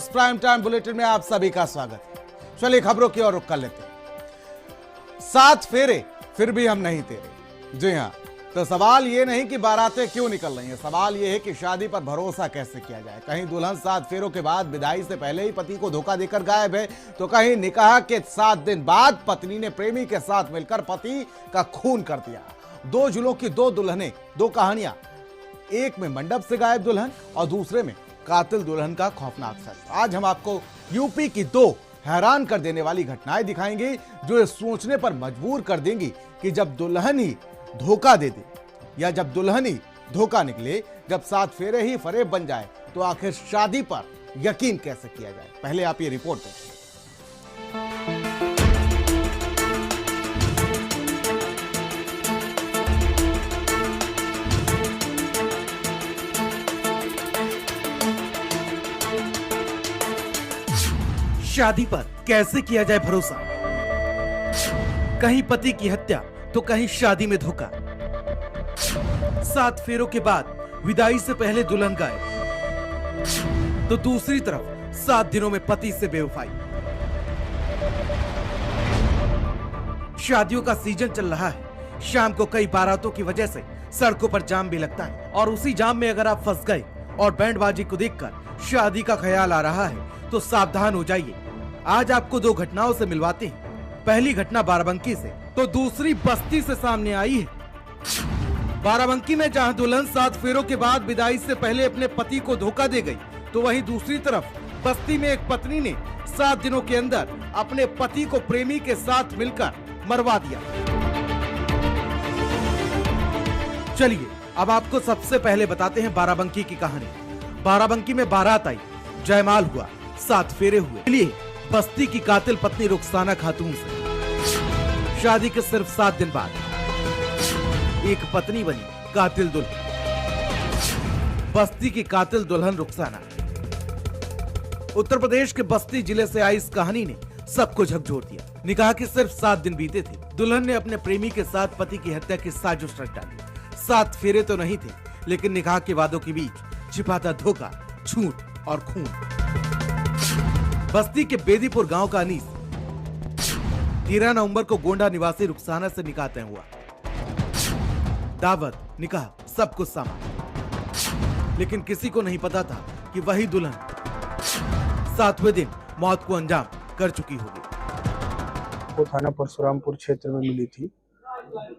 इस prime time bulletin में आप सभी का स्वागत है। चलिए खबरों की ओर रुख कर लेते हैं। 7 फेरे फिर भी हम नहीं तेरे। जी हां, तो सवाल ये नहीं कि बारातें क्यों निकल रही हैं, सवाल ये है कि शादी पर भरोसा कैसे किया जाए। कहीं दुल्हन 7 फेरों के बाद विदाई से पहले ही पति को धोखा देकर गायब है, तो कहीं निकाह के 7 दिन बाद पत्नी ने प्रेमी के साथ मिलकर पति का खून कर दिया। 2 जिलों की 2 दुल्हनें, 2 कहानियां, एक में मंडप से गायब दुल्हन और दूसरे में कातिल दुल्हन का खौफनाक सच। आज हम आपको यूपी की 2 हैरान कर देने वाली घटनाएं दिखाएंगे जो ये सोचने पर मजबूर कर देंगी कि जब दुल्हन ही धोखा दे दे या जब दुल्हन ही धोखा निकले, जब 7 फेरे ही फरेब बन जाए, तो आखिर शादी पर यकीन कैसे किया जाए। पहले आप ये रिपोर्ट देखिए। शादी पर कैसे किया जाए भरोसा। कहीं पति की हत्या तो कहीं शादी में धोखा। 7 फेरों के बाद विदाई से पहले दुल्हन गायब, तो दूसरी तरफ 7 दिनों में पति से बेवफाई। शादियों का सीजन चल रहा है। शाम को कई बारातों की वजह से सड़कों पर जाम भी लगता है, और उसी जाम में अगर आप फंस गए और बैंडबाजी को देखकर शादी का ख्याल आ रहा है तो सावधान हो जाइए। आज आपको 2 घटनाओं से मिलवाते हैं। पहली घटना बाराबंकी से तो दूसरी बस्ती से सामने आई है। बाराबंकी में जहां दुल्हन 7 फेरों के बाद विदाई से पहले अपने पति को धोखा दे गई, तो वहीं दूसरी तरफ बस्ती में एक पत्नी ने 7 दिनों के अंदर अपने पति को प्रेमी के साथ मिलकर मरवा दिया। चलिए अब आपको सबसे पहले बताते हैं बाराबंकी की कहानी। बाराबंकी में बारात आई, जयमाल हुआ, 7 फेरे हुए। चलिए बस्ती की कातिल पत्नी रुखसाना खातून से शादी के सिर्फ 7 दिन बाद एक पत्नी बनी कातिल दुल्हन। बस्ती की कातिल दुल्हन रुखसाना। उत्तर प्रदेश के बस्ती जिले से आई इस कहानी ने सबको झकझोर दिया। निकाह के सिर्फ 7 दिन बीते थे, दुल्हन ने अपने प्रेमी के साथ पति की हत्या की साजिश रच डाली। 7 फेरे तो नहीं थे, लेकिन निकाह के वादों के बीच छिपा था धोखा, झूठ और खून। बस्ती के बेदीपुर गांव का अनीस 13 नवंबर को गोंडा निवासी रुखसाना से निकाह तय हुआ। दावत, निकाह, सब कुछ सामान, लेकिन किसी को नहीं पता था कि वही दुल्हन 7वें दिन मौत को अंजाम कर चुकी होगी। वो थाना परशुरामपुर क्षेत्र में मिली थी,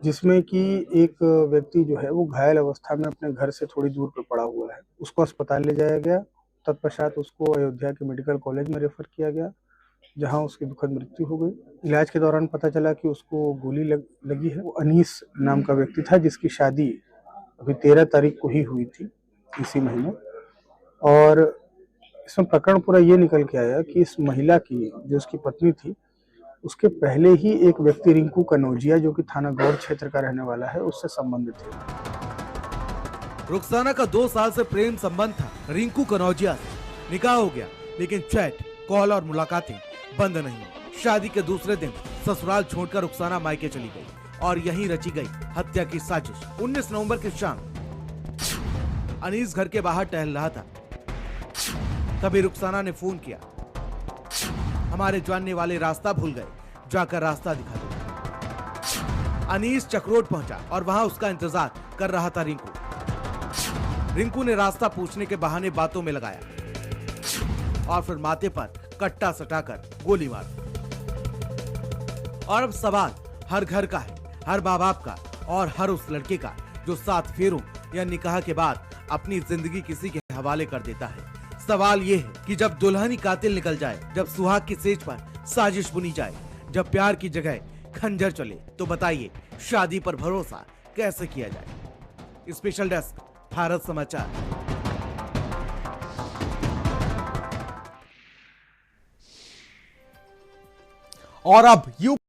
जिसमें कि एक व्यक्ति जो है वो घायल अवस्था में अपने घर से थोड़ी दूर पर पड़ा हुआ है। उसको अस्पताल ले जाया गया, तत्पश्चात उसको अयोध्या के मेडिकल कॉलेज में रेफर किया गया, जहां उसकी दुखद मृत्यु हो गई। इलाज के दौरान पता चला कि उसको गोली लगी है। वो अनीस नाम का व्यक्ति था, जिसकी शादी अभी 13 तारीख को ही हुई थी इसी महीने। और इसमें प्रकरण पूरा ये निकल के आया कि इस महिला की, जो उसकी पत्नी थी, उसके पहले ही एक व्यक्ति रिंकू कनौजिया, जो कि थाना गौड़ क्षेत्र का रहने वाला है, उससे संबंधित है। रुखसाना का 2 साल से प्रेम संबंध था रिंकू कनौजिया से। निकाह हो गया, लेकिन चैट, कॉल और मुलाकातें बंद नहीं। शादी के दूसरे दिन ससुराल छोड़कर रुखसाना मायके चली गई और यहीं रची गई हत्या की साजिश। 19 नवंबर की शाम अनीस घर के बाहर टहल रहा था, तभी रुखसाना ने फोन किया। हमारे जानने वाले रास्ता भूल गए, जाकर रास्ता दिखा दो। अनीस चक्रोट पहुंचा और वहां उसका इंतजार कर रहा था रिंकू। रिंकू ने रास्ता पूछने के बहाने बातों में लगाया और फिर माथे पर कट्टा सटाकर गोली मार। और अब सवाल हर घर का है, हर माँ बाप का और हर उस लड़के का जो 7 फेरों या निकाह के बाद अपनी जिंदगी किसी के हवाले कर देता है। सवाल ये है कि जब दुल्हन ही कातिल निकल जाए, जब सुहाग की सेज पर साजिश बुनी जाए, जब प्यार की जगह खंजर चले, तो बताइए शादी पर भरोसा कैसे किया जाए। स्पेशल डेस्क, भारत समाचार। और अब